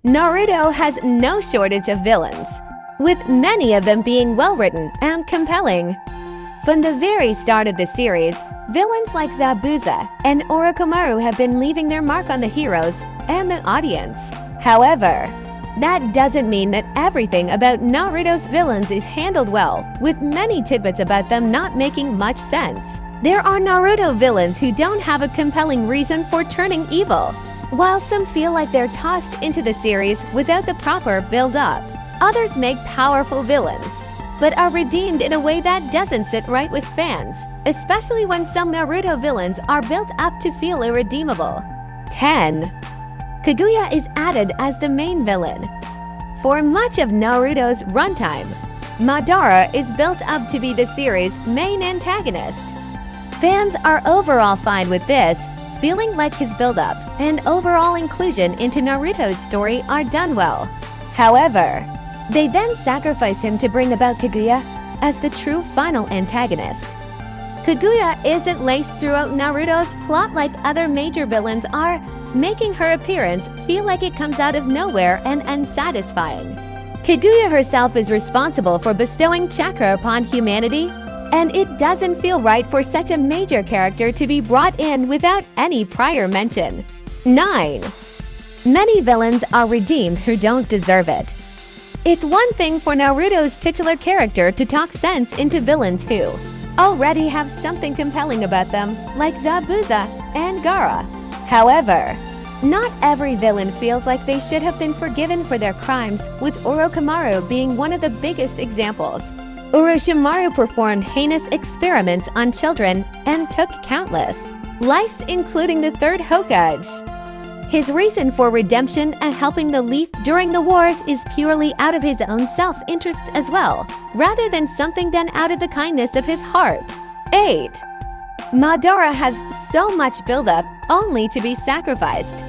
Naruto has no shortage of villains, with many of them being well-written and compelling. From the very start of the series, villains like Zabuza and Orochimaru have been leaving their mark on the heroes and the audience. However, that doesn't mean that everything about Naruto's villains is handled well, with many tidbits about them not making much sense. There are Naruto villains who don't have a compelling reason for turning evil, while some feel like they're tossed into the series without the proper build-up. Others make powerful villains, but are redeemed in a way that doesn't sit right with fans, especially when some Naruto villains are built up to feel irredeemable. 10. Kaguya is added as the main villain. For much of Naruto's runtime, Madara is built up to be the series' main antagonist. Fans are overall fine with this, feeling like his build-up and overall inclusion into Naruto's story are done well. However, they then sacrifice him to bring about Kaguya as the true final antagonist. Kaguya isn't laced throughout Naruto's plot like other major villains are, making her appearance feel like it comes out of nowhere and unsatisfying. Kaguya herself is responsible for bestowing chakra upon humanity, and it doesn't feel right for such a major character to be brought in without any prior mention. 9. Many villains are redeemed who don't deserve it. It's one thing for Naruto's titular character to talk sense into villains who already have something compelling about them, like Zabuza and Gaara. However, not every villain feels like they should have been forgiven for their crimes, with Orochimaru being one of the biggest examples. Orochimaru performed heinous experiments on children and took countless lives, including the third Hokage. His reason for redemption and helping the Leaf during the war is purely out of his own self-interests as well, rather than something done out of the kindness of his heart. 8. Madara has so much build-up only to be sacrificed.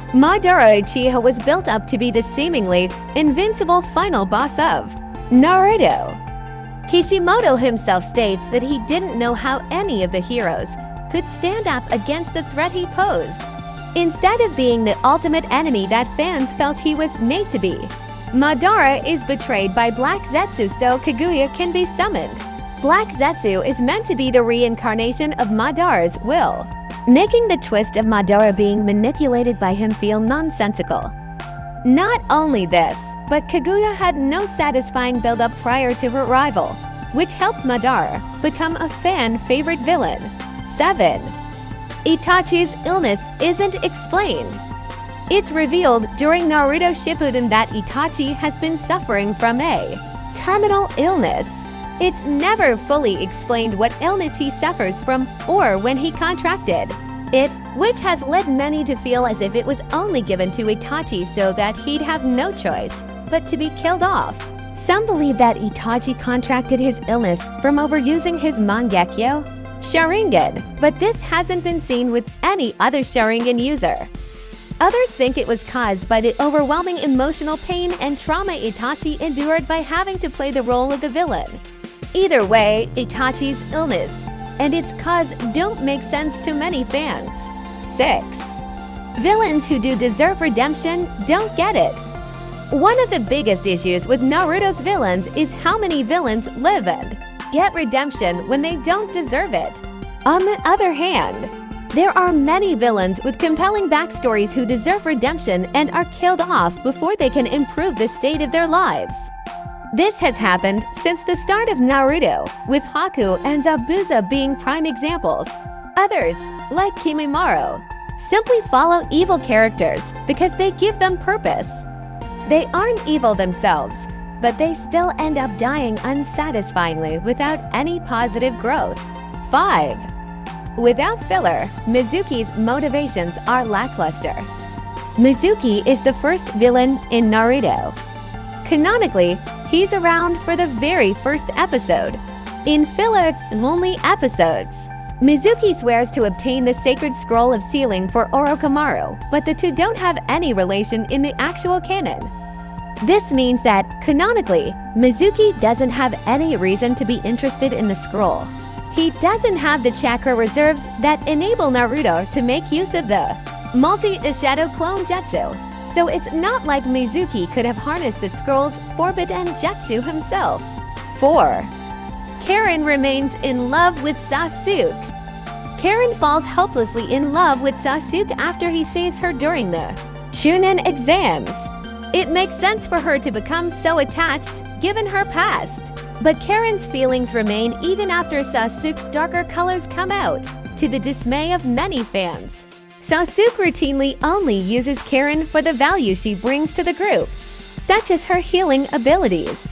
Madara Uchiha was built up to be the seemingly invincible final boss of Naruto. Kishimoto himself states that he didn't know how any of the heroes could stand up against the threat he posed. Instead of being the ultimate enemy that fans felt he was made to be, Madara is betrayed by Black Zetsu so Kaguya can be summoned. Black Zetsu is meant to be the reincarnation of Madara's will, making the twist of Madara being manipulated by him feel nonsensical. Not only this, but Kaguya had no satisfying build-up prior to her arrival, which helped Madara become a fan-favorite villain. 7. Itachi's illness isn't explained. It's revealed during Naruto Shippuden that Itachi has been suffering from a terminal illness. It's never fully explained what illness he suffers from or when he contracted it, which has led many to feel as if it was only given to Itachi so that he'd have no choice but to be killed off. Some believe that Itachi contracted his illness from overusing his Mangekyo Sharingan, but this hasn't been seen with any other Sharingan user. Others think it was caused by the overwhelming emotional pain and trauma Itachi endured by having to play the role of the villain. Either way, Itachi's illness and its cause don't make sense to many fans. 6. Villains who do deserve redemption don't get it. One of the biggest issues with Naruto's villains is how many villains live and get redemption when they don't deserve it. On the other hand, there are many villains with compelling backstories who deserve redemption and are killed off before they can improve the state of their lives. This has happened since the start of Naruto, with Haku and Zabuza being prime examples. Others, like Kimimaro, simply follow evil characters because they give them purpose. They aren't evil themselves, but they still end up dying unsatisfyingly without any positive growth. 5. Without filler, Mizuki's motivations are lackluster. Mizuki is the first villain in Naruto. Canonically, he's around for the very first episode. In filler-only episodes, Mizuki swears to obtain the sacred scroll of sealing for Orochimaru, but the two don't have any relation in the actual canon. This means that, canonically, Mizuki doesn't have any reason to be interested in the scroll. He doesn't have the chakra reserves that enable Naruto to make use of the multi-shadow clone jutsu, so it's not like Mizuki could have harnessed the scroll's forbidden jutsu himself. 4. Karin remains in love with Sasuke. Karin falls hopelessly in love with Sasuke after he saves her during the Chunin exams. It makes sense for her to become so attached given her past. But Karin's feelings remain even after Sasuke's darker colors come out, to the dismay of many fans. Sasuke routinely only uses Karin for the value she brings to the group, such as her healing abilities.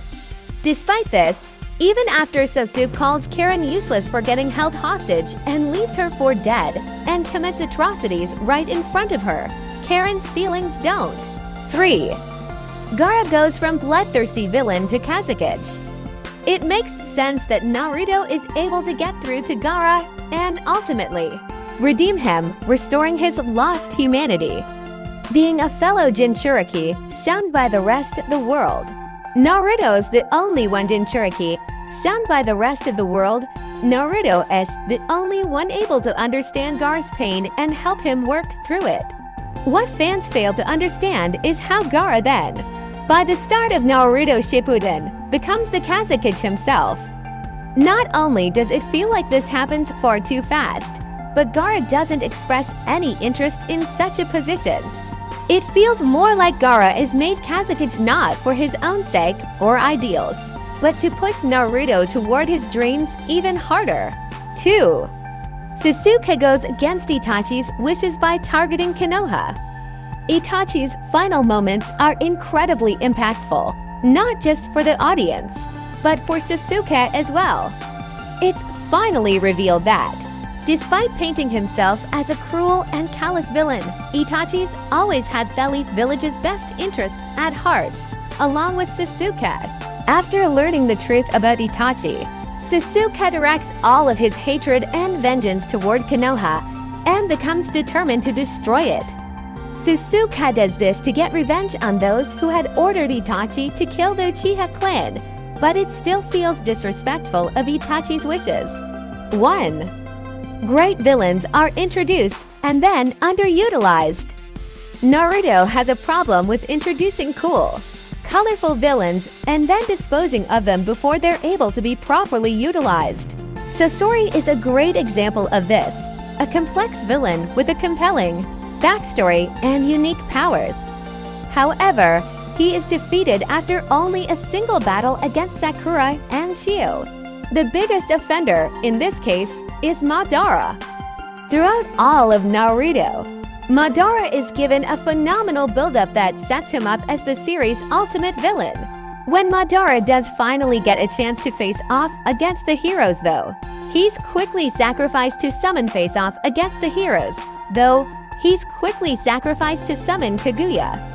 Despite this, even after Sasuke calls Karin useless for getting held hostage and leaves her for dead and commits atrocities right in front of her, Karin's feelings don't. 3. Gaara goes from bloodthirsty villain to Kage. It makes sense that Naruto is able to get through to Gaara and ultimately redeem him, restoring his lost humanity. Being a fellow Jinchuriki shunned by the rest of the world. Naruto's the only one Jinchuriki shunned by the rest of the world. Naruto is the only one able to understand Gaara's pain and help him work through it. What fans fail to understand is how Gaara then, by the start of Naruto Shippuden, becomes the Kage himself. Not only does it feel like this happens far too fast, but Gaara doesn't express any interest in such a position. It feels more like Gaara is made Kage not for his own sake or ideals, but to push Naruto toward his dreams even harder. 2. Sasuke goes against Itachi's wishes by targeting Konoha. Itachi's final moments are incredibly impactful, not just for the audience, but for Sasuke as well. It's finally revealed that, despite painting himself as a cruel and callous villain, Itachi's always had Theleaf Village's best interests at heart, along with Sasuke. After learning the truth about Itachi, Sasuke directs all of his hatred and vengeance toward Konoha and becomes determined to destroy it. Sasuke does this to get revenge on those who had ordered Itachi to kill the Uchiha clan, but it still feels disrespectful of Itachi's wishes. 1. Great villains are introduced and then underutilized. Naruto has a problem with introducing cool, colorful villains and then disposing of them before they're able to be properly utilized. Sasori is a great example of this, a complex villain with a compelling backstory and unique powers. However, he is defeated after only a single battle against Sakura and Chio. The biggest offender in this case is Madara. Throughout all of Naruto, Madara is given a phenomenal build-up that sets him up as the series' ultimate villain. When Madara does finally get a chance to face off against the heroes though, he's quickly sacrificed to summon face-off against the heroes, though he's quickly sacrificed to summon Kaguya.